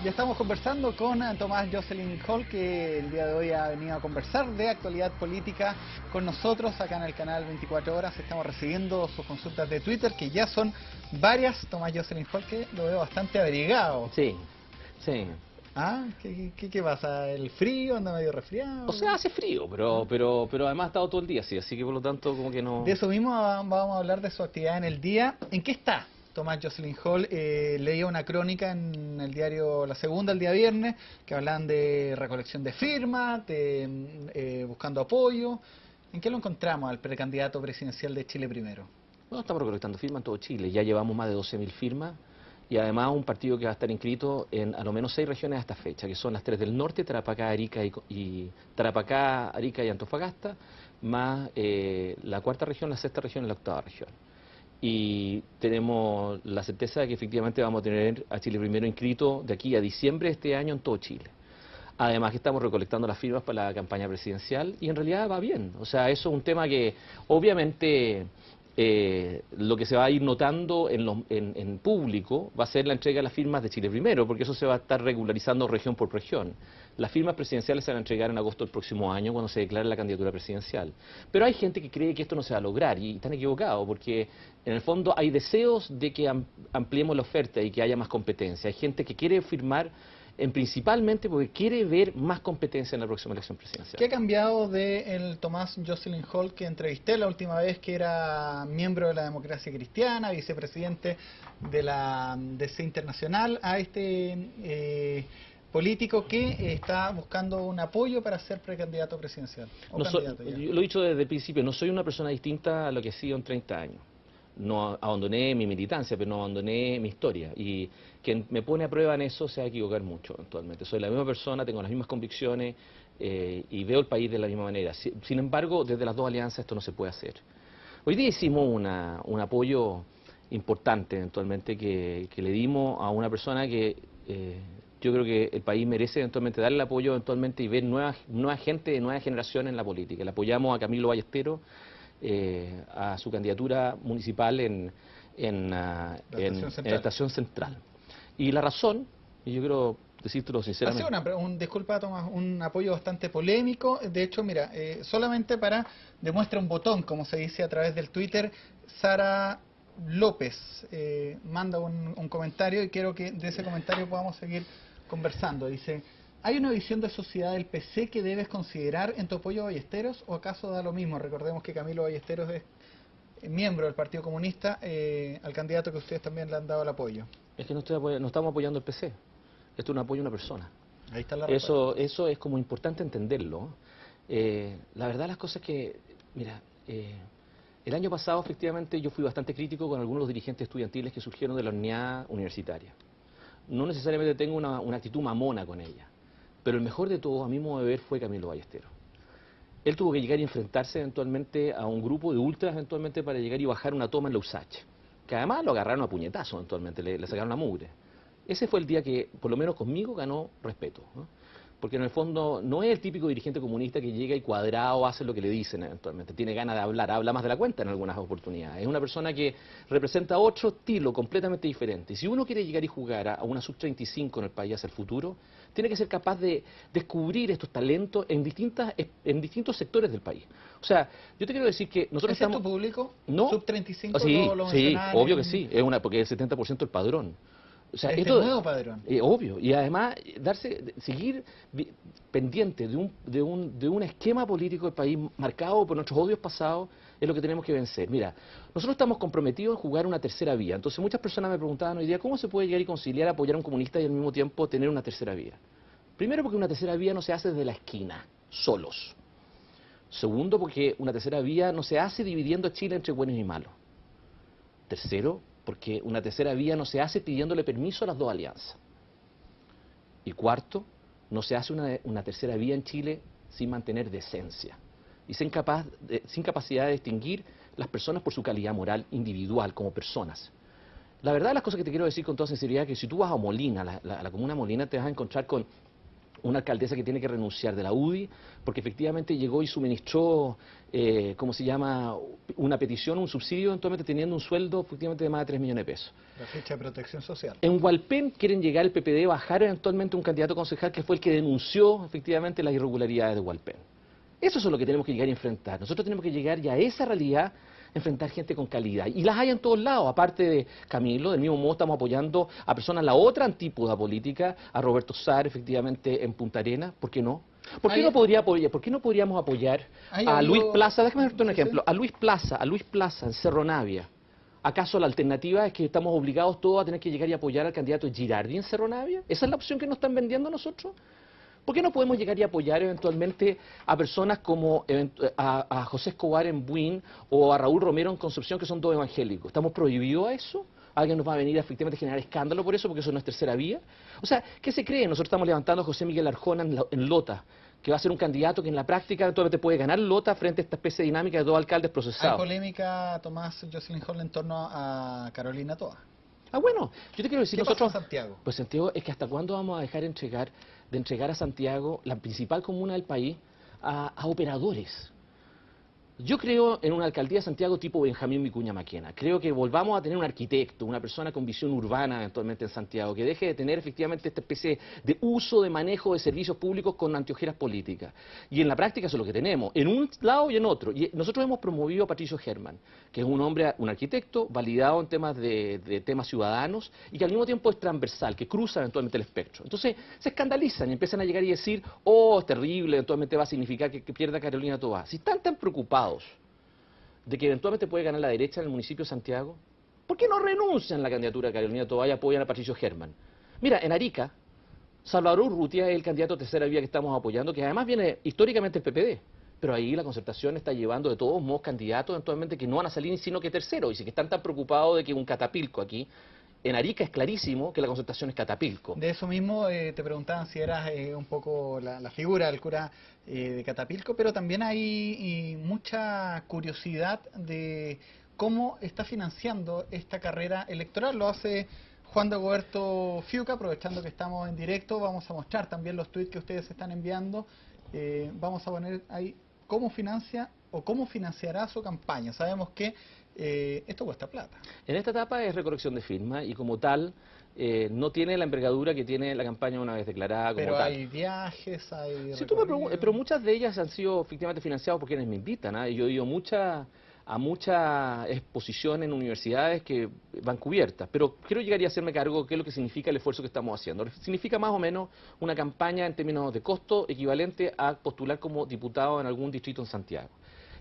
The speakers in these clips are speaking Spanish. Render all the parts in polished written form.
Ya estamos conversando con Tomás Jocelyn Hall, que el día de hoy ha venido a conversar de actualidad política con nosotros acá en el canal 24 Horas. Estamos recibiendo sus consultas de Twitter, que ya son varias. Tomás Jocelyn Hall, que lo veo bastante abrigado. Sí, sí. ¿Ah? ¿Qué pasa? ¿El frío? ¿Anda medio resfriado? O sea, hace frío, pero además ha estado todo el día así que por lo tanto como que no... De eso mismo vamos a hablar, de su actividad en el día. ¿En qué está Tomás Jocelyn Hall? Leía una crónica en el diario La Segunda el día viernes que hablan de recolección de firmas, de buscando apoyo. ¿En qué lo encontramos al precandidato presidencial de Chile Primero? Bueno, estamos recolectando firmas en todo Chile, ya llevamos más de 12.000 firmas y además un partido que va a estar inscrito en a lo menos 6 regiones hasta fecha, que son las 3 del norte, Tarapacá, Arica y Antofagasta, más la cuarta región, la sexta región y la octava región. Y tenemos la certeza de que efectivamente vamos a tener a Chile Primero inscrito de aquí a diciembre de este año en todo Chile. Además que estamos recolectando las firmas para la campaña presidencial y en realidad va bien. O sea, eso es un tema que obviamente lo que se va a ir notando en público va a ser la entrega de las firmas de Chile Primero, porque eso se va a estar regularizando región por región. Las firmas presidenciales se van a entregar en agosto del próximo año cuando se declare la candidatura presidencial. Pero hay gente que cree que esto no se va a lograr y están equivocados porque en el fondo hay deseos de que ampliemos la oferta y que haya más competencia. Hay gente que quiere firmar principalmente porque quiere ver más competencia en la próxima elección presidencial. ¿Qué ha cambiado de el Tomás Jocelyn Hall que entrevisté la última vez, que era miembro de la Democracia Cristiana, vicepresidente de la DC Internacional, a este político que está buscando un apoyo para ser precandidato presidencial? Yo lo he dicho desde el principio, no soy una persona distinta a lo que he sido en 30 años. No abandoné mi militancia, pero no abandoné mi historia. Y quien me pone a prueba en eso se va a equivocar mucho eventualmente. Soy la misma persona, tengo las mismas convicciones y veo el país de la misma manera. Sin embargo, desde las dos alianzas esto no se puede hacer. Hoy día hicimos un apoyo importante eventualmente que le dimos a una persona que yo creo que el país merece eventualmente darle el apoyo eventualmente y ver nueva gente de nueva generación en la política. Le apoyamos a Camilo Ballesteros, a su candidatura municipal en Estación Central. Y la razón, y yo quiero decírtelo sinceramente... Ha sido disculpa Tomás, un apoyo bastante polémico. De hecho, mira, solamente para demuestra un botón, como se dice a través del Twitter, Sara López manda un comentario y quiero que de ese comentario podamos seguir conversando. Dice: ¿hay una visión de sociedad del PC que debes considerar en tu apoyo a Ballesteros o acaso da lo mismo? Recordemos que Camilo Ballesteros es miembro del Partido Comunista, al candidato que ustedes también le han dado el apoyo. Es que no estamos apoyando el PC, esto es un apoyo a una persona. Ahí está la respuesta. Eso es como importante entenderlo. La verdad las cosas que, mira, el año pasado efectivamente yo fui bastante crítico con algunos de los dirigentes estudiantiles que surgieron de la unidad universitaria. No necesariamente tengo una actitud mamona con ella. Pero el mejor de todos, a mi modo de ver, fue Camilo Ballesteros. Él tuvo que llegar y enfrentarse eventualmente a un grupo de ultras eventualmente para llegar y bajar una toma en la USACH, que además lo agarraron a puñetazos eventualmente, le sacaron la mugre. Ese fue el día que, por lo menos conmigo, ganó respeto, ¿no? Porque en el fondo no es el típico dirigente comunista que llega y cuadrado hace lo que le dicen eventualmente. Tiene ganas de hablar, habla más de la cuenta en algunas oportunidades. Es una persona que representa otro estilo completamente diferente. Y si uno quiere llegar y jugar a una sub-35 en el país hacia el futuro, tiene que ser capaz de descubrir estos talentos en distintos sectores del país. O sea, yo te quiero decir que nosotros estamos... ¿Es tu público? ¿No? ¿Sub-35? Sí, obvio que sí. Porque es el 70% el padrón. O sea, esto, nuevo padrón. Obvio, y además seguir pendiente de un esquema político del país marcado por nuestros odios pasados es lo que tenemos que vencer. Mira, nosotros estamos comprometidos en jugar una tercera vía. Entonces muchas personas me preguntaban hoy día ¿cómo se puede llegar y conciliar apoyar a un comunista y al mismo tiempo tener una tercera vía? Primero, porque una tercera vía no se hace desde la esquina, solos. Segundo, porque una tercera vía no se hace dividiendo a Chile entre buenos y malos. Tercero, porque una tercera vía no se hace pidiéndole permiso a las dos alianzas. Y cuarto, no se hace una tercera vía en Chile sin mantener decencia y sin capacidad de distinguir las personas por su calidad moral individual, como personas. La verdad, las cosas que te quiero decir con toda sinceridad, que si tú vas a Molina, la comuna Molina, te vas a encontrar con una alcaldesa que tiene que renunciar de la UDI, porque efectivamente llegó y suministró, ¿cómo se llama?, una petición, un subsidio, eventualmente teniendo un sueldo efectivamente de más de 3 millones de pesos. La ficha de protección social. En Hualpén quieren llegar el PPD, bajar eventualmente un candidato concejal que fue el que denunció efectivamente las irregularidades de Hualpén. Eso es lo que tenemos que llegar a enfrentar. Nosotros tenemos que llegar ya a esa realidad, enfrentar gente con calidad. Y las hay en todos lados, aparte de Camilo, del mismo modo estamos apoyando a personas, la otra antípoda política, a Roberto Sar, efectivamente, en Punta Arenas, ¿por qué no? ¿Por qué no podríamos apoyar a Luis Plaza? Déjame darte un ejemplo. A Luis Plaza, en Cerro Navia. ¿Acaso la alternativa es que estamos obligados todos a tener que llegar y apoyar al candidato Girardi en Cerro Navia? ¿Esa es la opción que nos están vendiendo a nosotros? ¿Por qué no podemos llegar y apoyar eventualmente a personas como a José Escobar en Buin o a Raúl Romero en Concepción, que son dos evangélicos? ¿Estamos prohibidos a eso? ¿Alguien nos va a venir a efectivamente generar escándalo por eso, porque eso no es tercera vía? O sea, ¿qué se cree? Nosotros estamos levantando a José Miguel Arjona en Lota, que va a ser un candidato que en la práctica eventualmente puede ganar Lota frente a esta especie de dinámica de dos alcaldes procesados. Hay polémica, Tomás Jocelyn Hall, en torno a Carolina Toa. Ah, bueno, yo te quiero decir, ¿Qué nosotros... pasa en Santiago? Pues Santiago, es que hasta cuándo vamos a dejar de entregar a Santiago, la principal comuna del país, a operadores. Yo creo en una alcaldía de Santiago tipo Benjamín Vicuña Maquena. Creo que volvamos a tener un arquitecto, una persona con visión urbana eventualmente en Santiago, que deje de tener efectivamente esta especie de uso, de manejo de servicios públicos con anteojeras políticas. Y en la práctica eso es lo que tenemos, en un lado y en otro. Y nosotros hemos promovido a Patricio Herman, que es un hombre, un arquitecto, validado en temas de temas ciudadanos, y que al mismo tiempo es transversal, que cruza eventualmente el espectro. Entonces se escandalizan y empiezan a llegar y decir, oh, es terrible, eventualmente va a significar que pierda Carolina Toa. Si están tan preocupados de que eventualmente puede ganar la derecha en el municipio de Santiago, ¿por qué no renuncian a la candidatura de Carolina Toa y apoyan a Patricio Herman? Mira, en Arica, Salvador Urrutia es el candidato a tercera vía que estamos apoyando, que además viene históricamente el PPD. Pero ahí la Concertación está llevando de todos modos candidatos eventualmente que no van a salir sino que tercero. Y si que están tan preocupados de que un catapilco aquí, en Arica es clarísimo que la Concertación es catapilco. De eso mismo te preguntaban si eras un poco la figura del cura de Catapilco, pero también hay mucha curiosidad de cómo está financiando esta carrera electoral. Lo hace Juan Dagoberto Fiuca, aprovechando que estamos en directo, vamos a mostrar también los tweets que ustedes están enviando. Vamos a poner ahí cómo financia o cómo financiará su campaña. Sabemos que esto cuesta plata. En esta etapa es recolección de firmas y como tal no tiene la envergadura que tiene la campaña una vez declarada como pero tal. Hay viajes, hay Si tú me pero muchas de ellas han sido efectivamente financiadas por quienes me invitan. Yo he ido a muchas exposiciones en universidades que van cubiertas, pero quiero llegar y hacerme cargo de qué es lo que significa el esfuerzo que estamos haciendo. Significa más o menos una campaña en términos de costo equivalente a postular como diputado en algún distrito en Santiago.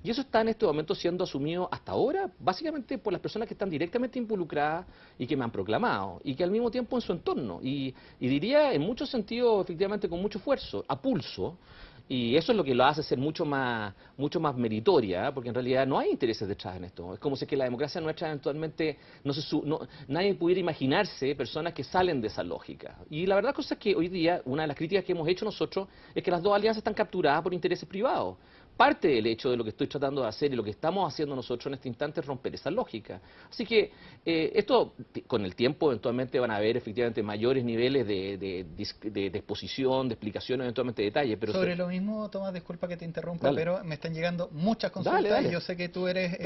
Y eso está en este momento siendo asumido hasta ahora, básicamente por las personas que están directamente involucradas y que me han proclamado, y que al mismo tiempo en su entorno. Y diría en muchos sentidos, efectivamente, con mucho esfuerzo, a pulso. Y eso es lo que lo hace ser mucho más meritoria, porque en realidad no hay intereses detrás en esto. Es como si que la democracia nuestra eventualmente, nadie pudiera imaginarse personas que salen de esa lógica. Y la verdad cosa es que hoy día, una de las críticas que hemos hecho nosotros es que las dos alianzas están capturadas por intereses privados. Parte del hecho de lo que estoy tratando de hacer y lo que estamos haciendo nosotros en este instante es romper esa lógica. Así que esto, con el tiempo, eventualmente van a haber efectivamente mayores niveles de exposición, de explicación, eventualmente de detalle. Pero sobre lo mismo, Tomás, disculpa que te interrumpa, dale. Pero me están llegando muchas consultas Dale. y yo sé que tú eres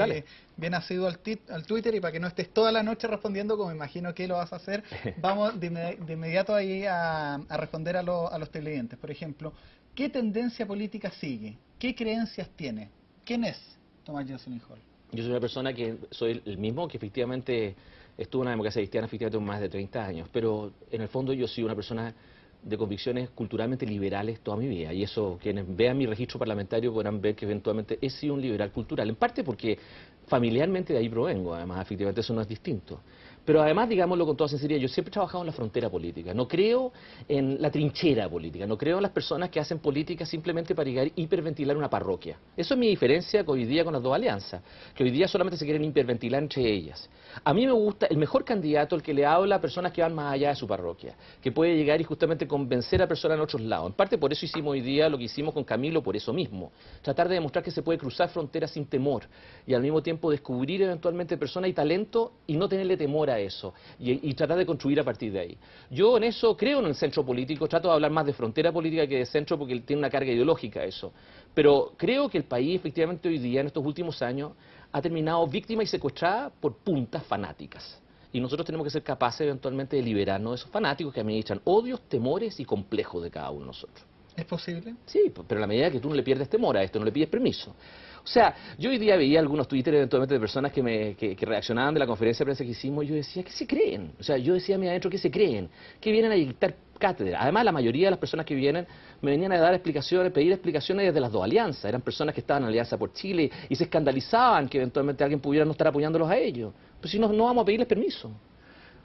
bien asiduo al Twitter, y para que no estés toda la noche respondiendo, como imagino que lo vas a hacer, vamos de inmediato ahí a responder a los televidentes. Por ejemplo, ¿qué tendencia política sigue? ¿Qué creencias tiene? ¿Quién es Tomás Jocelyn Hall? Yo soy una persona que soy el mismo que efectivamente estuvo en la democracia cristiana efectivamente más de 30 años, pero en el fondo yo soy una persona de convicciones culturalmente liberales toda mi vida, y eso quienes vean mi registro parlamentario podrán ver que eventualmente he sido un liberal cultural, en parte porque familiarmente de ahí provengo, además efectivamente eso no es distinto. Pero además, digámoslo con toda sinceridad, yo siempre he trabajado en la frontera política, no creo en la trinchera política, no creo en las personas que hacen política simplemente para llegar a hiperventilar una parroquia. Eso es mi diferencia hoy día con las dos alianzas, que hoy día solamente se quieren hiperventilar entre ellas. A mí me gusta el mejor candidato, el que le habla a personas que van más allá de su parroquia, que puede llegar y justamente convencer a personas en otros lados. En parte por eso hicimos hoy día lo que hicimos con Camilo, por eso mismo. Tratar de demostrar que se puede cruzar fronteras sin temor y al mismo tiempo descubrir eventualmente personas y talento y no tenerle temor ahora eso y tratar de construir a partir de ahí. Yo en eso creo en el centro político, trato de hablar más de frontera política que de centro porque tiene una carga ideológica eso, pero creo que el país efectivamente hoy día, en estos últimos años, ha terminado víctima y secuestrada por puntas fanáticas. Y nosotros tenemos que ser capaces eventualmente de liberarnos de esos fanáticos que administran odios, temores y complejos de cada uno de nosotros. ¿Es posible? Sí, pero a la medida que tú no le pierdes temor a esto, no le pides permiso. O sea, yo hoy día veía algunos Twitter eventualmente de personas que reaccionaban de la conferencia de prensa que hicimos y yo decía, ¿qué se creen? O sea, yo decía a mí adentro, ¿qué se creen? Que vienen a dictar cátedra. Además, la mayoría de las personas que vienen me venían a dar explicaciones, pedir explicaciones desde las dos alianzas. Eran personas que estaban en Alianza por Chile y se escandalizaban que eventualmente alguien pudiera no estar apoyándolos a ellos. Pues si no, no vamos a pedirles permiso.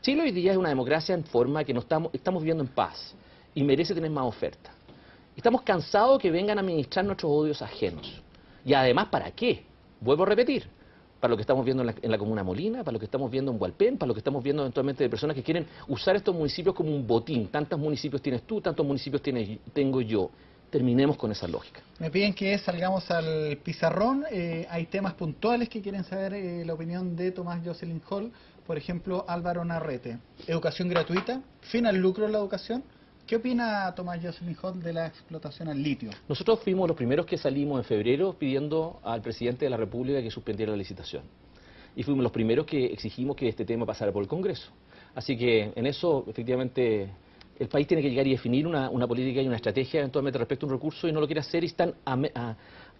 Chile hoy día es una democracia en forma que estamos viviendo en paz y merece tener más oferta. Estamos cansados que vengan a administrar nuestros odios ajenos. Y además, ¿para qué? Vuelvo a repetir. Para lo que estamos viendo en la comuna Molina, para lo que estamos viendo en Hualpén, para lo que estamos viendo eventualmente de personas que quieren usar estos municipios como un botín. Tantos municipios tienes tú, tantos municipios tengo yo. Terminemos con esa lógica. Me piden que salgamos al pizarrón. Hay temas puntuales que quieren saber la opinión de Tomás Jocelyn Hall. Por ejemplo, Álvaro Narrete. Educación gratuita. Fin al lucro en la educación. ¿Qué opina Tomás Jocelyn Hall de la explotación al litio? Nosotros fuimos los primeros que salimos en febrero pidiendo al presidente de la República que suspendiera la licitación. Y fuimos los primeros que exigimos que este tema pasara por el Congreso. Así que en eso, efectivamente, el país tiene que llegar y definir una política y una estrategia eventualmente respecto a un recurso y no lo quiere hacer y están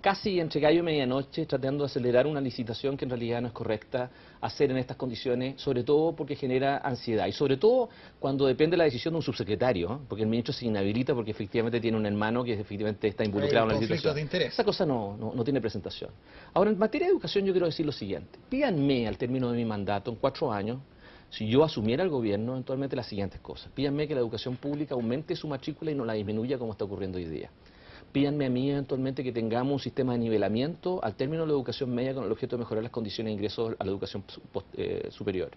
casi entre gallo y medianoche tratando de acelerar una licitación que en realidad no es correcta hacer en estas condiciones, sobre todo porque genera ansiedad y sobre todo cuando depende de la decisión de un subsecretario, ¿eh? Porque el ministro se inhabilita porque efectivamente tiene un hermano que efectivamente está involucrado en la licitación. De interés. Esa cosa no tiene presentación. Ahora, en materia de educación yo quiero decir lo siguiente. Pídanme al término de mi mandato, en 4 años, si yo asumiera el gobierno, eventualmente las siguientes cosas. Pídanme que la educación pública aumente su matrícula y no la disminuya como está ocurriendo hoy día. Pídanme a mí eventualmente que tengamos un sistema de nivelamiento al término de la educación media con el objeto de mejorar las condiciones de ingreso a la educación superior.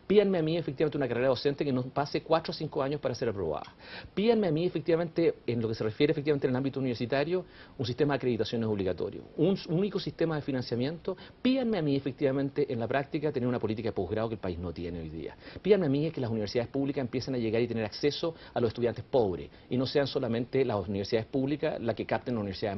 Pídanme a mí efectivamente una carrera docente que nos pase 4 o 5 años para ser aprobada. Pídanme a mí efectivamente, en lo que se refiere efectivamente en el ámbito universitario, un sistema de acreditaciones obligatorio, un único sistema de financiamiento. Pídanme a mí efectivamente en la práctica tener una política de posgrado que el país no tiene hoy día. Pídanme a mí que las universidades públicas empiecen a llegar y tener acceso a los estudiantes pobres y no sean solamente las universidades públicas las que capten la universidad,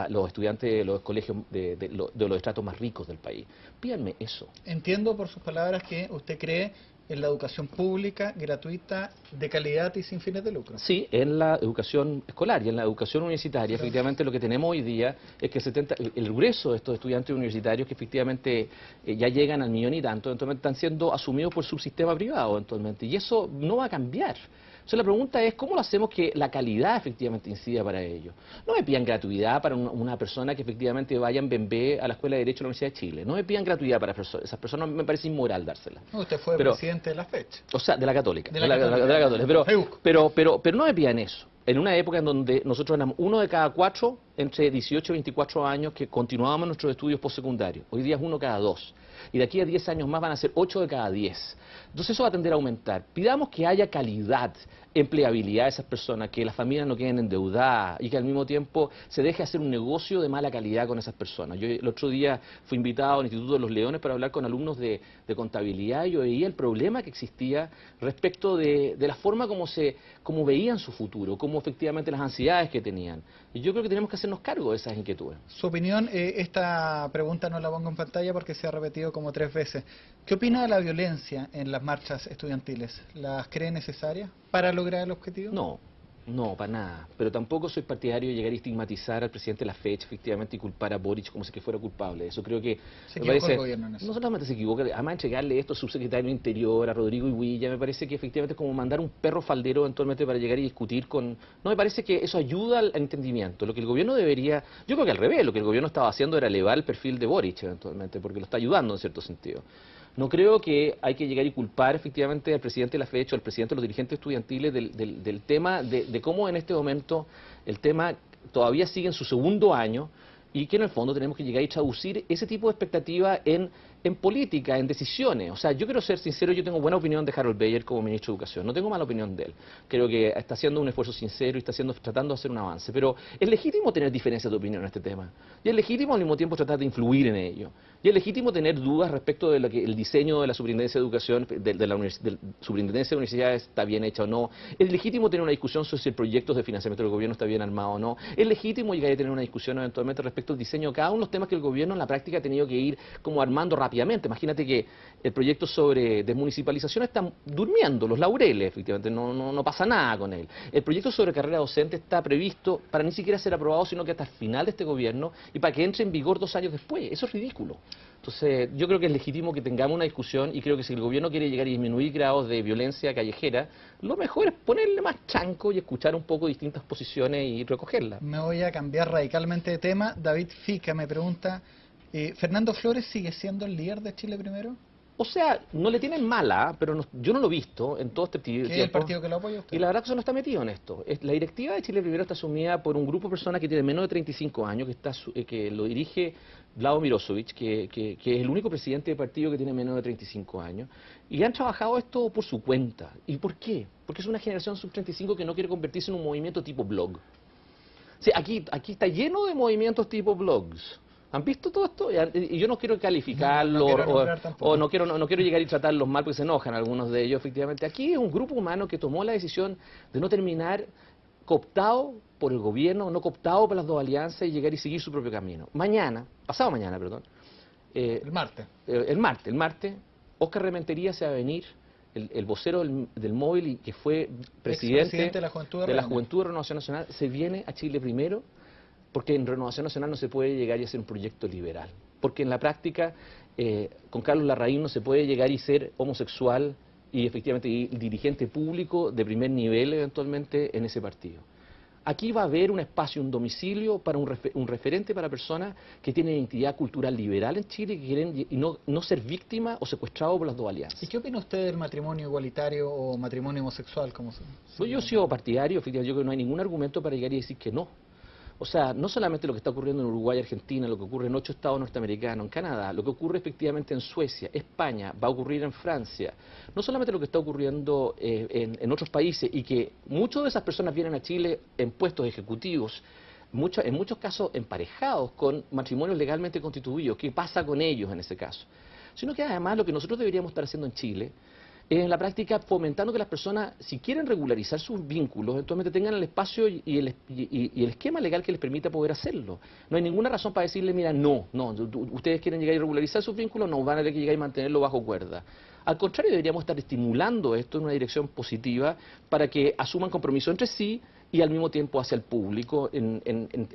los estudiantes de los colegios de los estratos más ricos del país. Pídanme eso. Entiendo por sus palabras que usted cree en la educación pública, gratuita, de calidad y sin fines de lucro. Sí, en la educación escolar y en la educación universitaria, efectivamente lo que tenemos hoy día es que el grueso de estos estudiantes universitarios que efectivamente ya llegan al 1 millón y tanto, entonces están siendo asumidos por subsistema privado eventualmente, y eso no va a cambiar. Entonces la pregunta es, ¿cómo lo hacemos que la calidad efectivamente incida para ello? No me pidan gratuidad para una persona que efectivamente vaya en Bembé a la Escuela de Derecho de la Universidad de Chile. No me pidan gratuidad para esas personas, me parece inmoral dársela. No, usted fue presidente de la fecha. O sea, de la Católica. De la Católica. Pero no me pidan eso. En una época en donde nosotros éramos 1 de cada 4 entre 18 y 24 años que continuábamos nuestros estudios postsecundarios. Hoy día es 1 cada 2. Y de aquí a 10 años más van a ser 8 de cada 10. Entonces eso va a tender a aumentar. Pidamos que haya calidad, empleabilidad de esas personas, que las familias no queden endeudadas y que al mismo tiempo se deje hacer un negocio de mala calidad con esas personas. Yo el otro día fui invitado al Instituto de los Leones para hablar con alumnos de contabilidad y yo veía el problema que existía respecto de la forma como veían su futuro, como efectivamente las ansiedades que tenían. Y yo creo que tenemos que hacernos cargo de esas inquietudes. Su opinión, esta pregunta no la pongo en pantalla porque se ha repetido como 3 veces. ¿Qué opina de la violencia en las marchas estudiantiles? ¿Las cree necesarias para lograr el objetivo? No, para nada. Pero tampoco soy partidario de llegar a estigmatizar al presidente de la fecha, efectivamente, y culpar a Boric como si que fuera culpable. Eso creo que se equivocó el gobierno en eso. No solamente se equivoca, además entregarle esto al subsecretario del Interior, a Rodrigo Iguilla, me parece que efectivamente es como mandar un perro faldero eventualmente para llegar y discutir con... No, me parece que eso ayuda al entendimiento. Lo que el gobierno debería... Yo creo que al revés, lo que el gobierno estaba haciendo era elevar el perfil de Boric eventualmente, porque lo está ayudando en cierto sentido. No creo que hay que llegar y culpar efectivamente al presidente de la fecha o al presidente de los dirigentes estudiantiles del tema de cómo en este momento el tema todavía sigue en su 2.º año y que en el fondo tenemos que llegar y traducir ese tipo de expectativa en en política, en decisiones. O sea, yo quiero ser sincero, yo tengo buena opinión de Harold Bayer como ministro de Educación, no tengo mala opinión de él. Creo que está haciendo un esfuerzo sincero y está tratando de hacer un avance, pero es legítimo tener diferencias de opinión en este tema. Y es legítimo al mismo tiempo tratar de influir en ello. Y es legítimo tener dudas respecto de lo que el diseño de la Superintendencia de Educación, de la Superintendencia de Universidades está bien hecha o no. Es legítimo tener una discusión sobre si el proyecto de financiamiento del gobierno está bien armado o no. Es legítimo llegar a tener una discusión eventualmente respecto al diseño de cada uno de los temas que el gobierno en la práctica ha tenido que ir como armando rápidamente. Imagínate que el proyecto sobre desmunicipalización está durmiendo, los laureles, efectivamente, no pasa nada con él. El proyecto sobre carrera docente está previsto para ni siquiera ser aprobado, sino que hasta el final de este gobierno y para que entre en vigor 2 años después. Eso es ridículo. Entonces, yo creo que es legítimo que tengamos una discusión y creo que si el gobierno quiere llegar a disminuir grados de violencia callejera, lo mejor es ponerle más chanco y escuchar un poco distintas posiciones y recogerlas. Me voy a cambiar radicalmente de tema. David Fica me pregunta, ¿Fernando Flores sigue siendo el líder de Chile Primero? O sea, no le tienen mala, pero yo no lo he visto en todo este tiempo. ¿Qué es el partido que lo apoya usted? Y la verdad que eso no está metido en esto. La directiva de Chile Primero está asumida por un grupo de personas que tiene menos de 35 años, que lo dirige Vlado Mirosevic, que es el único presidente de partido que tiene menos de 35 años, y han trabajado esto por su cuenta. ¿Y por qué? Porque es una generación sub-35 que no quiere convertirse en un movimiento tipo blog. Sí, aquí está lleno de movimientos tipo blogs. ¿Han visto todo esto? Y yo no quiero calificarlo no quiero llegar y tratarlos mal porque se enojan algunos de ellos, efectivamente. Aquí es un grupo humano que tomó la decisión de no terminar cooptado por el gobierno, no cooptado por las dos alianzas y llegar y seguir su propio camino. Pasado mañana, el martes. El martes, Óscar Rementería se va a venir, el vocero del Móvil y que fue presidente de la Juventud de Renovación Nacional, se viene a Chile Primero. Porque en Renovación Nacional no se puede llegar y hacer un proyecto liberal. Porque en la práctica, con Carlos Larraín no se puede llegar y ser homosexual y efectivamente dirigente público de primer nivel eventualmente en ese partido. Aquí va a haber un espacio, un domicilio para un referente para personas que tienen identidad cultural liberal en Chile y que quieren no ser víctimas o secuestrados por las dos alianzas. ¿Y qué opina usted del matrimonio igualitario o matrimonio homosexual? Yo he sido partidario, efectivamente, yo creo que no hay ningún argumento para llegar y decir que no. O sea, no solamente lo que está ocurriendo en Uruguay, Argentina, lo que ocurre en 8 estados norteamericanos, en Canadá, lo que ocurre efectivamente en Suecia, España, va a ocurrir en Francia, no solamente lo que está ocurriendo en otros países y que muchas de esas personas vienen a Chile en puestos ejecutivos, en muchos casos emparejados con matrimonios legalmente constituidos. ¿Qué pasa con ellos en ese caso? Sino que además lo que nosotros deberíamos estar haciendo en Chile en la práctica fomentando que las personas, si quieren regularizar sus vínculos, eventualmente tengan el espacio y el esquema legal que les permita poder hacerlo. No hay ninguna razón para decirle, mira, no, ustedes quieren llegar y regularizar sus vínculos, no van a tener que llegar y mantenerlo bajo cuerda. Al contrario, deberíamos estar estimulando esto en una dirección positiva para que asuman compromiso entre sí y al mismo tiempo hacia el público en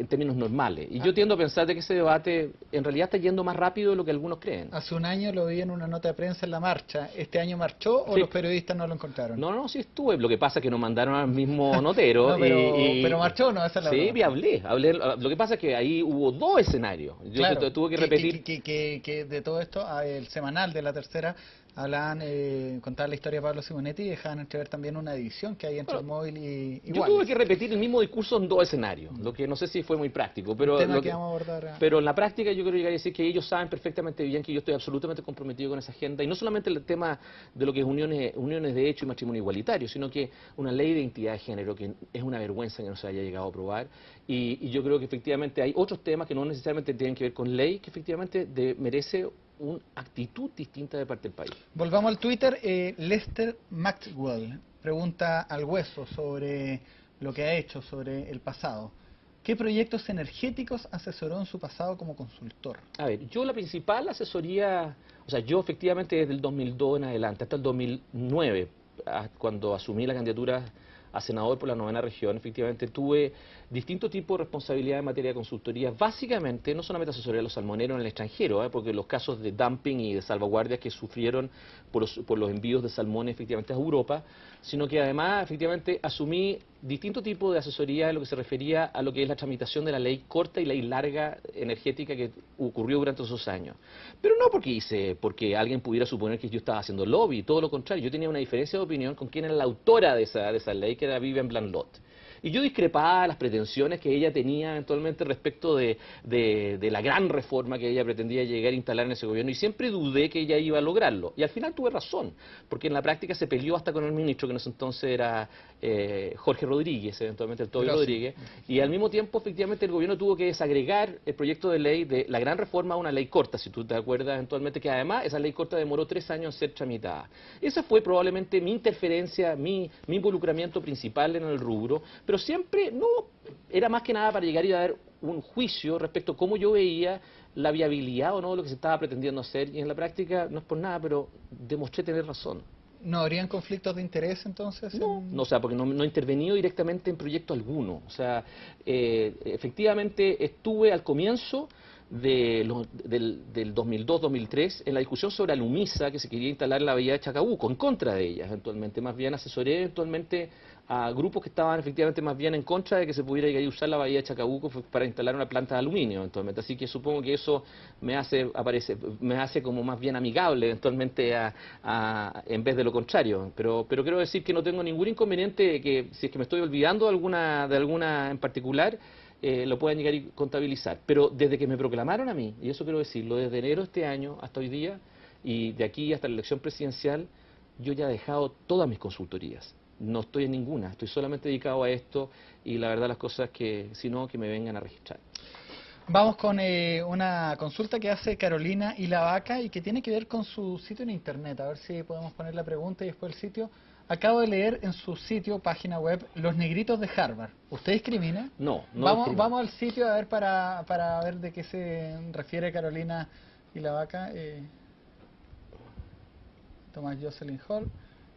términos normales. Y yo tiendo a pensar de que ese debate en realidad está yendo más rápido de lo que algunos creen. Hace un año lo vi en una nota de prensa en la marcha. ¿Este año marchó o los periodistas no lo encontraron? No, sí estuve. Lo que pasa es que nos mandaron al mismo notero. No, pero marchó, ¿no? Esa es la sí, hablé. Lo que pasa es que ahí hubo 2 escenarios. Yo tuve que repetir. Que de todo esto, el semanal de La Tercera hablaban, contaban la historia de Pablo Simonetti y dejaban entrever también una división que hay entre el móvil y Yo tuve que repetir el mismo discurso en 2 escenarios, lo que no sé si fue muy práctico, pero en la práctica yo quiero llegar a decir que ellos saben perfectamente bien que yo estoy absolutamente comprometido con esa agenda, y no solamente el tema de lo que es uniones de hecho y matrimonio igualitario, sino que una ley de identidad de género que es una vergüenza que no se haya llegado a aprobar, y yo creo que efectivamente hay otros temas que no necesariamente tienen que ver con ley, que efectivamente merece una actitud distinta de parte del país. Volvamos al Twitter. Lester Maxwell pregunta al Hueso sobre lo que ha hecho, sobre el pasado. ¿Qué proyectos energéticos asesoró en su pasado como consultor? A ver, yo la principal asesoría, o sea, yo efectivamente desde el 2002 en adelante, hasta el 2009, cuando asumí la candidatura a senador por la 9ª región, efectivamente tuve distintos tipos de responsabilidad en materia de consultoría, básicamente no solamente asesoría a los salmoneros en el extranjero, porque los casos de dumping y de salvaguardias que sufrieron por los envíos de salmones efectivamente a Europa, sino que además efectivamente asumí distintos tipos de asesoría en lo que se refería a lo que es la tramitación de la ley corta y ley larga energética que ocurrió durante esos años. Pero no porque alguien pudiera suponer que yo estaba haciendo lobby, todo lo contrario, yo tenía una diferencia de opinión con quien era la autora de esa ley, que era Vivian Blanlot. Y yo discrepaba de las pretensiones que ella tenía eventualmente respecto de la gran reforma que ella pretendía llegar a instalar en ese gobierno, y siempre dudé que ella iba a lograrlo. Y al final tuve razón, porque en la práctica se peleó hasta con el ministro, que en ese entonces era Jorge Rodríguez, eventualmente el Toby Rodríguez, y al mismo tiempo efectivamente el gobierno tuvo que desagregar el proyecto de ley de la gran reforma a una ley corta, si tú te acuerdas eventualmente, que además esa ley corta demoró 3 años en ser tramitada. Esa fue probablemente mi interferencia, mi involucramiento principal en el rubro, pero siempre no era más que nada para llegar y dar un juicio respecto a cómo yo veía la viabilidad o no de lo que se estaba pretendiendo hacer, y en la práctica, no es por nada, pero demostré tener razón. ¿No habrían conflictos de interés entonces? No, o sea, porque no he intervenido directamente en proyecto alguno. O sea, efectivamente estuve al comienzo del 2002-2003 en la discusión sobre Alumisa, que se quería instalar en la bahía de Chacabuco, en contra de ella eventualmente. Más bien asesoré eventualmente a grupos que estaban efectivamente más bien en contra de que se pudiera llegar a usar la bahía de Chacabuco para instalar una planta de aluminio eventualmente. Así que supongo que eso me hace como más bien amigable eventualmente en vez de lo contrario. Pero quiero decir que no tengo ningún inconveniente, que si es que me estoy olvidando de alguna en particular, lo puedan llegar a contabilizar. Pero desde que me proclamaron a mí, y eso quiero decirlo, desde enero de este año hasta hoy día, y de aquí hasta la elección presidencial, yo ya he dejado todas mis consultorías. No estoy en ninguna, estoy solamente dedicado a esto, y la verdad las cosas que, si no, que me vengan a registrar. Vamos con una consulta que hace Carolina y la Vaca y que tiene que ver con su sitio en internet. A ver si podemos poner la pregunta y después el sitio. Acabo de leer en su sitio, página web, Los Negritos de Harvard. ¿Usted discrimina? No, no vamos al sitio a ver para ver de qué se refiere Carolina y la Vaca. Thomas Jocelyn Hall.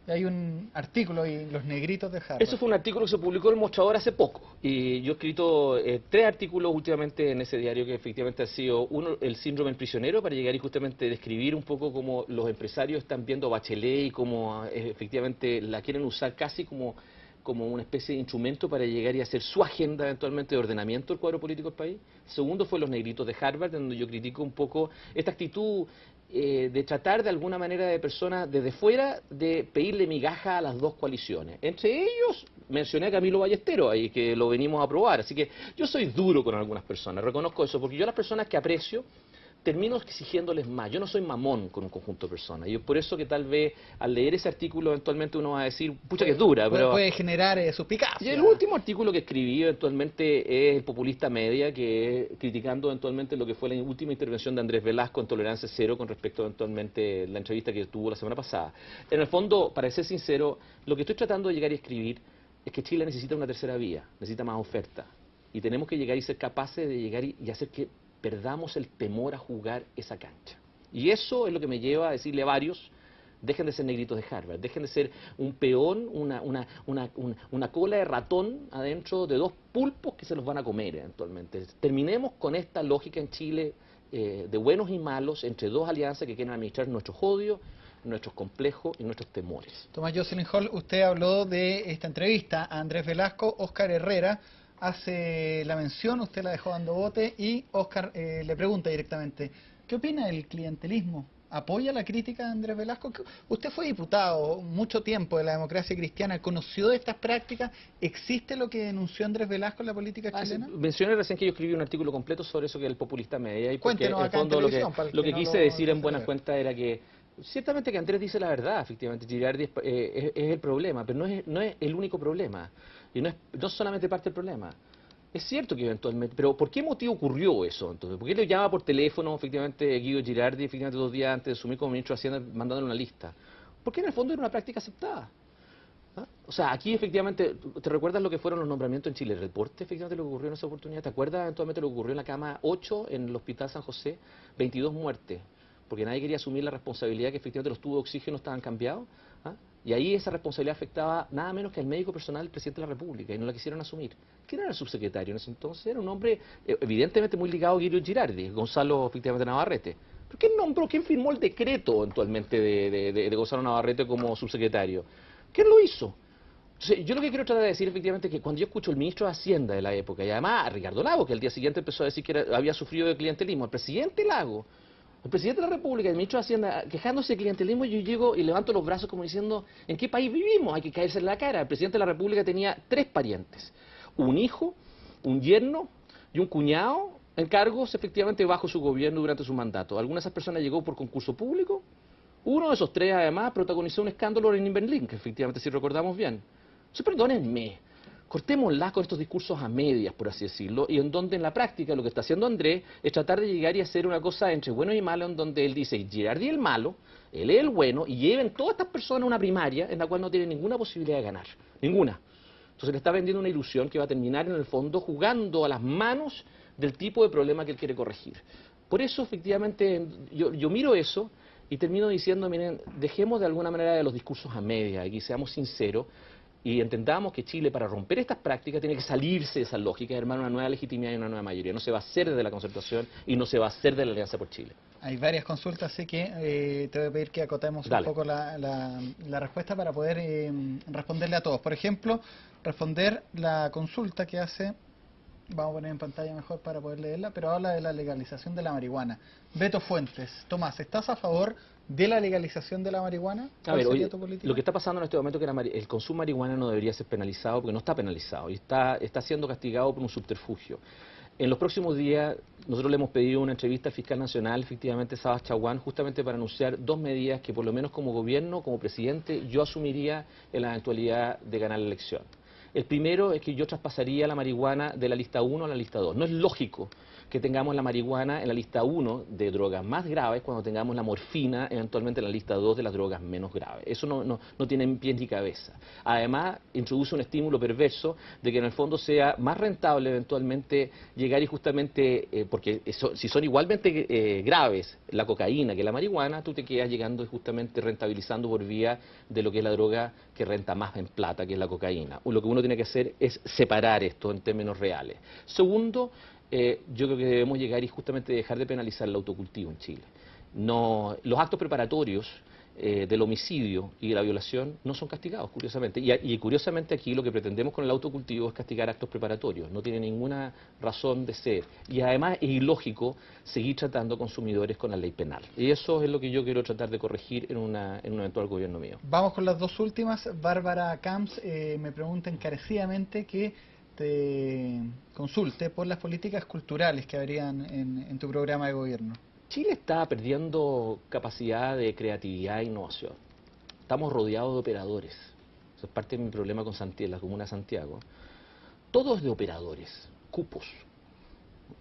Y hay un artículo ahí, Los Negritos de Harvard. Eso fue un artículo que se publicó en El Mostrador hace poco. Y yo he escrito 3 artículos últimamente en ese diario, que efectivamente ha sido uno, el síndrome del prisionero, para llegar y justamente describir un poco cómo los empresarios están viendo a Bachelet y cómo efectivamente la quieren usar casi como una especie de instrumento para llegar y hacer su agenda eventualmente de ordenamiento del cuadro político del país. Segundo fue Los Negritos de Harvard, donde yo critico un poco esta actitud de tratar de alguna manera de personas desde fuera de pedirle migaja a las dos coaliciones. Entre ellos mencioné a Camilo Ballesteros ahí, que lo venimos a aprobar. Así que yo soy duro con algunas personas, reconozco eso, porque yo a las personas que aprecio termino exigiéndoles más. Yo no soy mamón con un conjunto de personas. Y es por eso que tal vez al leer ese artículo eventualmente uno va a decir, pucha que es dura, pero puede generar suspicacia. Y el último artículo que escribí eventualmente es El Populista Media, que es criticando eventualmente lo que fue la última intervención de Andrés Velasco en Tolerancia Cero con respecto eventualmente a la entrevista que tuvo la semana pasada. En el fondo, para ser sincero, lo que estoy tratando de llegar a escribir es que Chile necesita una tercera vía, necesita más oferta. Y tenemos que llegar y ser capaces de llegar y hacer que perdamos el temor a jugar esa cancha. Y eso es lo que me lleva a decirle a varios, dejen de ser negritos de Harvard, dejen de ser un peón, una cola de ratón adentro de 2 pulpos que se los van a comer eventualmente. Terminemos con esta lógica en Chile de buenos y malos entre 2 alianzas que quieren administrar nuestros odios, nuestros complejos y nuestros temores. Tomás Jocelyn Hall, usted habló de esta entrevista a Andrés Velasco. Óscar Herrera hace la mención, usted la dejó dando bote, y Óscar le pregunta directamente, ¿qué opina del clientelismo? ¿Apoya la crítica de Andrés Velasco? Usted fue diputado mucho tiempo de la Democracia Cristiana, ¿conoció de estas prácticas? ¿Existe lo que denunció Andrés Velasco en la política chilena? Mencioné recién que yo escribí un artículo completo sobre eso, que es El Populista Media, y porque en Cuéntenos el fondo lo que quise decir en buenas ver. cuentas era que ciertamente que Andrés dice la verdad, efectivamente, Girardi es el problema, pero no es el único problema, y no es solamente parte del problema. Es cierto que eventualmente, pero ¿por qué motivo ocurrió eso entonces? ¿Por qué le llama por teléfono efectivamente Guido Girardi, efectivamente 2 días antes de asumir como ministro de Hacienda, mandándole una lista? Porque en el fondo era una práctica aceptada. ¿Ah? O sea, aquí efectivamente, ¿te recuerdas lo que fueron los nombramientos en Chile? El reporte, efectivamente, lo que ocurrió en esa oportunidad. ¿Te acuerdas eventualmente lo que ocurrió en la cama 8 en el Hospital San José? 22 muertes, porque nadie quería asumir la responsabilidad que efectivamente los tubos de oxígeno estaban cambiados. ¿Ah? Y ahí esa responsabilidad afectaba nada menos que al médico personal del presidente de la República, y no la quisieron asumir. ¿Quién era el subsecretario en ese entonces? Era un hombre evidentemente muy ligado a Guido Girardi, Gonzalo efectivamente Navarrete. ¿Pero quién nombró, quién firmó el decreto eventualmente de Gonzalo Navarrete como subsecretario? ¿Quién lo hizo? Entonces, yo lo que quiero tratar de decir efectivamente es que cuando yo escucho al ministro de Hacienda de la época, y además a Ricardo Lagos, que al día siguiente empezó a decir que había sufrido de clientelismo, el presidente Lagos, el presidente de la República, el ministro de Hacienda, quejándose de clientelismo, yo llego y levanto los brazos como diciendo, ¿en qué país vivimos? Hay que caerse en la cara. El presidente de la República tenía 3 parientes. un hijo, un yerno y un cuñado en cargos efectivamente bajo su gobierno durante su mandato. Alguna de esas personas llegó por concurso público. Uno de esos tres, además, protagonizó un escándalo en Berlín, que efectivamente, si recordamos bien. Entonces, perdónenme, cortémosla con estos discursos a medias, por así decirlo, y en donde en la práctica lo que está haciendo Andrés es tratar de llegar y hacer una cosa entre bueno y malo, en donde él dice, Girardi es el malo, él es el bueno, y lleven todas estas personas a una primaria en la cual no tienen ninguna posibilidad de ganar, ninguna. Entonces le está vendiendo una ilusión que va a terminar en el fondo jugando a las manos del tipo de problema que él quiere corregir. Por eso, efectivamente, yo miro eso y termino diciendo, miren, dejemos de alguna manera de los discursos a media y seamos sinceros y entendamos que Chile, para romper estas prácticas, tiene que salirse de esa lógica y armar una nueva legitimidad y una nueva mayoría. No se va a hacer desde la concertación y no se va a hacer de la Alianza por Chile. Hay varias consultas, así que te voy a pedir que acotemos un poco la respuesta para poder responderle a todos. Por ejemplo, responder la consulta que hace... Vamos a poner en pantalla mejor para poder leerla, pero habla de la legalización de la marihuana. Beto Fuentes, Tomás, ¿estás a favor de la legalización de la marihuana? A ver, oye, lo que está pasando en este momento es que el consumo de marihuana no debería ser penalizado porque no está penalizado y está siendo castigado por un subterfugio. En los próximos días, nosotros le hemos pedido una entrevista al fiscal nacional, efectivamente, Sabas Chaguán, justamente para anunciar dos medidas que por lo menos como gobierno, como presidente, yo asumiría en la eventualidad de ganar la elección. El primero es que yo traspasaría la marihuana de la lista 1 a la lista 2. No es lógico que tengamos la marihuana en la lista 1 de drogas más graves cuando tengamos la morfina eventualmente en la lista 2 de las drogas menos graves. Eso no tiene pies ni cabeza. Además, introduce un estímulo perverso de que en el fondo sea más rentable eventualmente llegar y justamente, porque si son igualmente graves la cocaína que la marihuana, tú te quedas llegando y justamente rentabilizando por vía de lo que es la droga que renta más en plata, que es la cocaína. Lo que uno tiene que hacer es separar esto en términos reales. Segundo, yo creo que debemos llegar y justamente dejar de penalizar el autocultivo en Chile. Los actos preparatorios del homicidio y de la violación no son castigados, curiosamente. Y curiosamente aquí lo que pretendemos con el autocultivo es castigar actos preparatorios. No tiene ninguna razón de ser. Y además es ilógico seguir tratando consumidores con la ley penal. Y eso es lo que yo quiero tratar de corregir en un eventual gobierno mío. Vamos con las dos últimas. Bárbara Camps me pregunta encarecidamente que te consulte por las políticas culturales que habrían en tu programa de gobierno. Chile está perdiendo capacidad de creatividad e innovación. Estamos rodeados de operadores. Eso es parte de mi problema con la comuna de Santiago. Todo es de operadores, cupos,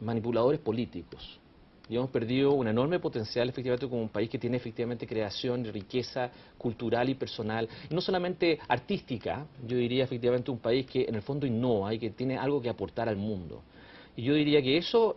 manipuladores políticos. Y hemos perdido un enorme potencial efectivamente como un país que tiene efectivamente creación, riqueza cultural y personal, y no solamente artística, yo diría efectivamente un país que en el fondo innova y que tiene algo que aportar al mundo. Y yo diría que eso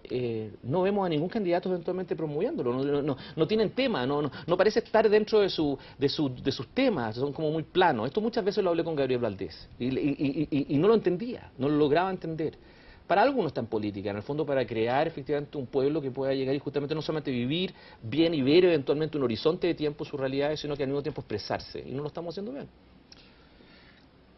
no vemos a ningún candidato eventualmente promoviéndolo, no tienen tema, no parece estar dentro de sus temas, son como muy planos. Esto muchas veces lo hablé con Gabriel Valdés y no lo entendía, no lo lograba entender. Para algo uno está en política, en el fondo para crear efectivamente un pueblo que pueda llegar y justamente no solamente vivir bien y ver eventualmente un horizonte de tiempo, sus realidades, sino que al mismo tiempo expresarse. Y no lo estamos haciendo bien.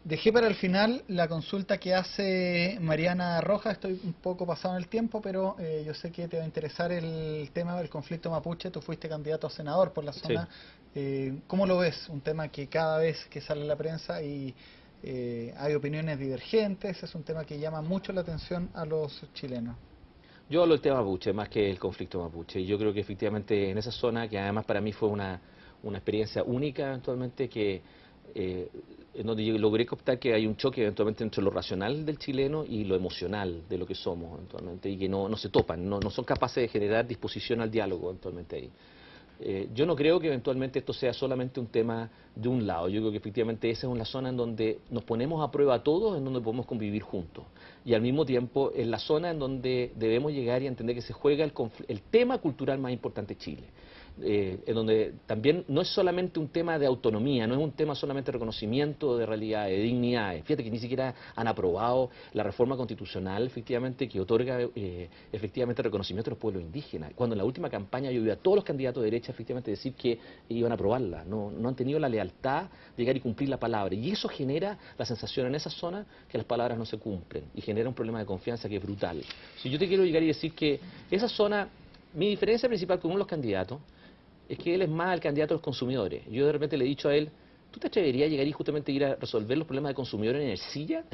Dejé para el final la consulta que hace Mariana Rojas. Estoy un poco pasado en el tiempo, pero yo sé que te va a interesar el tema del conflicto mapuche. Tú fuiste candidato a senador por la zona. Sí. ¿Cómo lo ves? Un tema que cada vez que sale en la prensa y hay opiniones divergentes, es un tema que llama mucho la atención a los chilenos. Yo hablo del tema mapuche más que el conflicto mapuche. Y yo creo que efectivamente en esa zona, que además para mí fue una experiencia única eventualmente, que en donde yo logré captar que hay un choque eventualmente entre lo racional del chileno y lo emocional de lo que somos eventualmente, y que no se topan, no son capaces de generar disposición al diálogo eventualmente ahí. Yo no creo que eventualmente esto sea solamente un tema de un lado. Yo creo que efectivamente esa es una zona en donde nos ponemos a prueba todos, en donde podemos convivir juntos. Y al mismo tiempo es la zona en donde debemos llegar y entender que se juega el tema cultural más importante de Chile. En donde también no es solamente un tema de autonomía, no es un tema solamente de reconocimiento de realidades, de dignidades. Fíjate que ni siquiera han aprobado la reforma constitucional efectivamente que otorga efectivamente reconocimiento a los pueblos indígenas. Cuando en la última campaña yo vi a todos los candidatos de derecha efectivamente decir que iban a aprobarla, no han tenido la lealtad de llegar y cumplir la palabra. Y eso genera la sensación en esa zona que las palabras no se cumplen y genera un problema de confianza que es brutal. Si yo te quiero llegar y decir que esa zona, mi diferencia principal con uno de los candidatos, es que él es más el candidato de los consumidores. Yo de repente le he dicho a él, ¿Tú te atreverías a llegar y justamente ir a resolver los problemas de consumidores en el silla?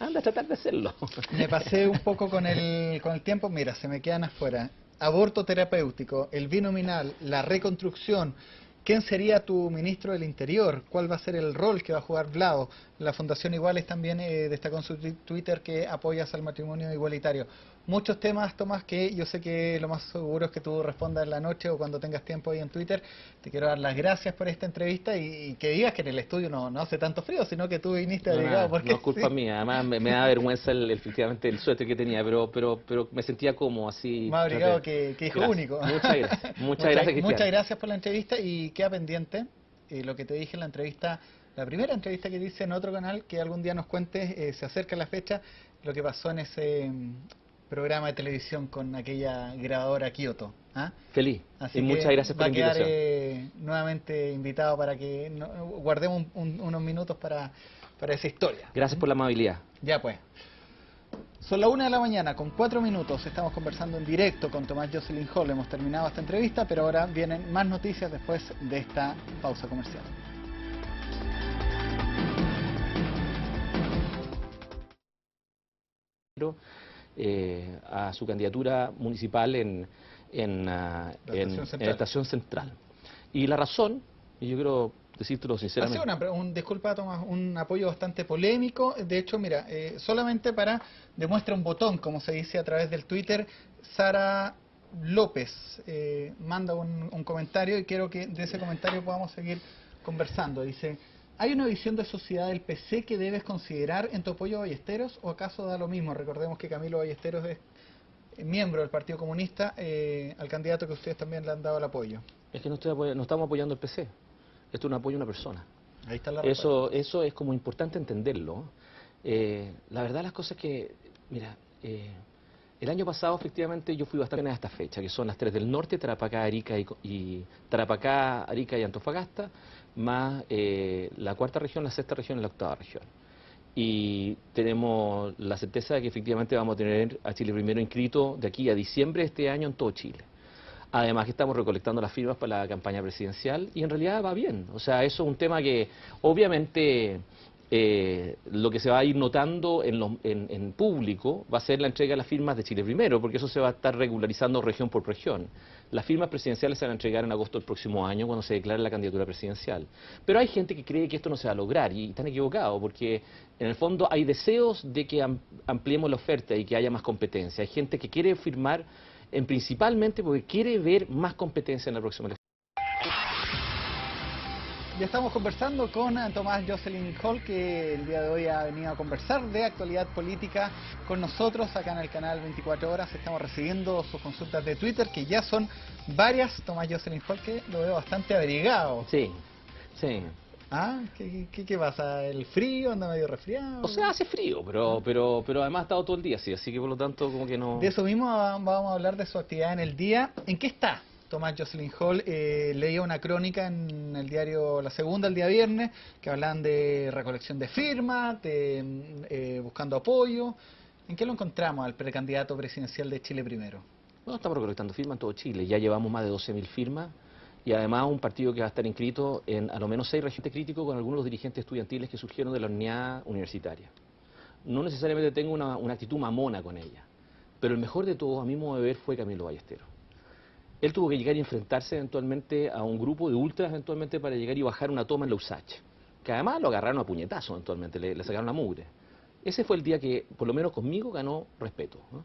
Anda a tratar de hacerlo. Me pasé un poco con el tiempo, mira, se me quedan afuera. Aborto terapéutico, el binominal, la reconstrucción. ¿Quién sería tu ministro del Interior? ¿Cuál va a ser el rol que va a jugar Vlado? La Fundación Iguales también destacó en su Twitter que apoyas al matrimonio igualitario. Muchos temas, Tomás, que yo sé que lo más seguro es que tú respondas en la noche o cuando tengas tiempo ahí en Twitter. Te quiero dar las gracias por esta entrevista y que digas que en el estudio no hace tanto frío, sino que tú viniste No, abrigado. nada, Porque no es culpa sí, mía. Además, me da vergüenza efectivamente el suéter que tenía, pero me sentía como así. más Traté. abrigado que hijo Gracias. único. Muchas gracias. Muchas Muchas, gracias, muchas Cristian. gracias por la entrevista y queda pendiente lo que te dije en la entrevista, la primera entrevista que dice en otro canal, que algún día nos cuentes, se acerca la fecha, lo que pasó en ese programa de televisión con aquella grabadora Kioto. ¿Ah? Feliz. Y Así muchas que gracias por va la a quedar invitación. nuevamente invitado para que guardemos unos minutos para esa historia. Gracias por la amabilidad. Ya pues. Son la 1 de la mañana con 4 minutos. Estamos conversando en directo con Tomás Jocelyn Hall. Hemos terminado esta entrevista, pero ahora vienen más noticias después de esta pausa comercial. A su candidatura municipal Estación en Central. Estación Central. Y la razón, y yo quiero decírtelo Ha sido sinceramente. disculpa Tomás, un apoyo bastante polémico. De hecho, mira, solamente para demuestra un botón, como se dice a través del Twitter, Sara López manda un comentario y quiero que de ese comentario podamos seguir conversando. Dice: ¿hay una visión de sociedad del PC que debes considerar en tu apoyo a Ballesteros o acaso da lo mismo? Recordemos que Camilo Ballesteros es miembro del Partido Comunista, al candidato que ustedes también le han dado el apoyo. Es que no estamos apoyando el PC. Esto es un apoyo a una persona. Ahí está la respuesta. Eso es como importante entenderlo. La verdad las cosas que, mira, el año pasado efectivamente yo fui bastante a esta fecha, que son las tres del norte, Tarapacá, Arica y Tarapacá, Arica y Antofagasta, más la cuarta región, la sexta región y la octava región. Y tenemos la certeza de que efectivamente vamos a tener a Chile Primero inscrito de aquí a diciembre de este año en todo Chile. Además que estamos recolectando las firmas para la campaña presidencial y en realidad va bien. O sea, eso es un tema que obviamente lo que se va a ir notando en público va a ser la entrega de las firmas de Chile Primero, porque eso se va a estar regularizando región por región. Las firmas presidenciales se van a entregar en agosto del próximo año cuando se declare la candidatura presidencial. Pero hay gente que cree que esto no se va a lograr y están equivocados porque en el fondo hay deseos de que ampliemos la oferta y que haya más competencia. Hay gente que quiere firmar principalmente porque quiere ver más competencia en la próxima elección. Ya estamos conversando con Tomás Jocelyn Hall, que el día de hoy ha venido a conversar de actualidad política con nosotros acá en el canal 24 Horas. Estamos recibiendo sus consultas de Twitter, que ya son varias. Tomás Jocelyn Hall, que lo veo bastante abrigado. Sí, sí. ¿Ah? ¿Qué pasa? ¿El frío? ¿Anda medio resfriado? O sea, hace frío, pero además ha estado todo el día así que por lo tanto como que no... De eso mismo vamos a hablar, de su actividad en el día. ¿En qué está Tomás Jocelyn Hall? Leía una crónica en el diario La Segunda el día viernes que hablan de recolección de firmas, de buscando apoyo. ¿En qué lo encontramos al precandidato presidencial de Chile Primero? Bueno, estamos recolectando firmas en todo Chile, ya llevamos más de 12.000 firmas y además un partido que va a estar inscrito en a lo menos 6 regiones críticos con algunos dirigentes estudiantiles que surgieron de la unidad universitaria. No necesariamente tengo una actitud mamona con ella, pero el mejor de todos, a mi modo de ver, fue Camilo Ballesteros. Él tuvo que llegar y enfrentarse eventualmente a un grupo de ultras eventualmente para llegar y bajar una toma en la USACH, que además lo agarraron a puñetazos eventualmente, le sacaron la mugre. Ese fue el día que, por lo menos conmigo, ganó respeto, ¿no?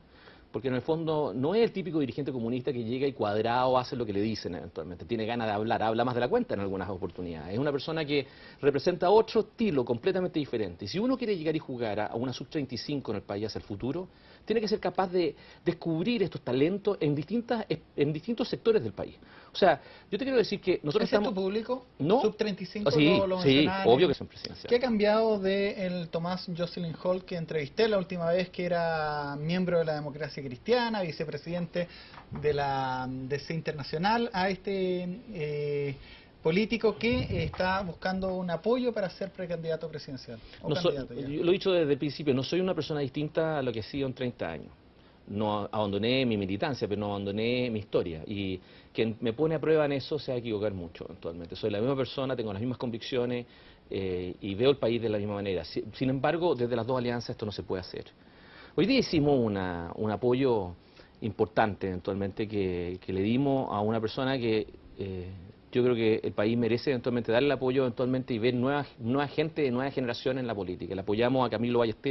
Porque en el fondo no es el típico dirigente comunista que llega y cuadrado hace lo que le dicen eventualmente, tiene ganas de hablar, habla más de la cuenta en algunas oportunidades. Es una persona que representa otro estilo completamente diferente. Y si uno quiere llegar y jugar a una sub-35 en el país hacia el futuro, tiene que ser capaz de descubrir estos talentos en distintos sectores del país. O sea, yo te quiero decir que nosotros ¿Ese estamos... es tu público? ¿No? ¿Sub-35 Sí, lo sí, mencionaban? obvio que son presidenciales. ¿Qué ha cambiado de el Tomás Jocelyn Hall que entrevisté la última vez, que era miembro de la Democracia Cristiana, vicepresidente de la DC Internacional, a este político que está buscando un apoyo para ser precandidato presidencial? O No candidato ya. yo lo he dicho desde el principio, no soy una persona distinta a lo que he sido en 30 años. no abandoné mi militancia, pero no abandoné mi historia. Y quien me pone a prueba en eso se va a equivocar mucho eventualmente. Soy la misma persona, tengo las mismas convicciones y veo el país de la misma manera. Sin embargo, desde las dos alianzas esto no se puede hacer. Hoy día hicimos un apoyo importante eventualmente que le dimos a una persona que yo creo que el país merece eventualmente darle el apoyo eventualmente y ver nueva gente, nueva generación en la política. Le apoyamos a Camilo Ballester.